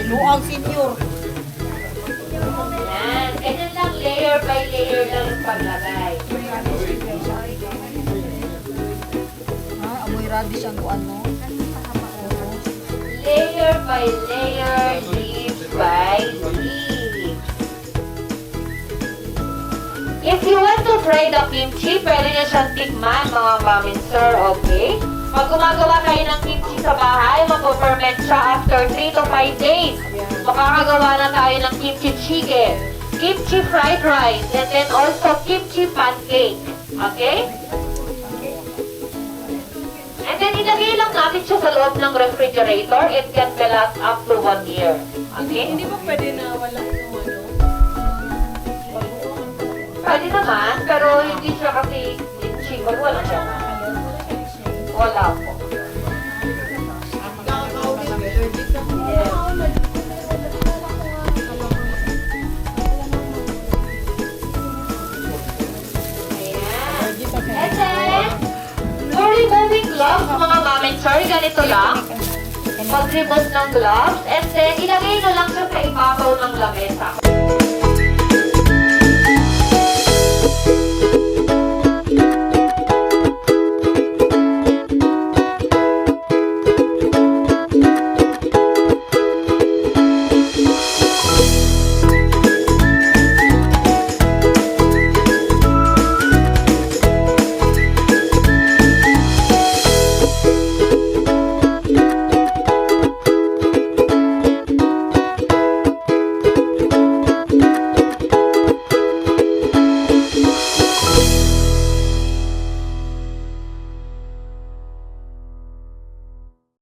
Luang senior. Yan. Ganyan lang, layer by layer lang yung paglagay. Amoy radish ang kuan mo. Layer by layer, leaf by leaf. If you want to try the kimchi, pwede na siyang tikman, mga mami sir, okay? Pag gumagawa kayo ng kimchi sa bahay, mag-ferment siya after 3 to 5 days. Makakagawa na tayo ng kimchi chicken, kimchi fried rice, and then also kimchi pancake. Okay? And then ilagay lang natin siya sa loob ng refrigerator. It can last up to 1 year. Okay? Hindi ba pwede na wala yung ano? Pwede naman, pero hindi siya kasi kimchi. Wala siya. Wala po. Yes. Ayan. And then, for removing gloves, mga mami, sorry, ganito lang. Pag-remove ng gloves, and then ilagay na lang siya sa ibabaw ng lamesa.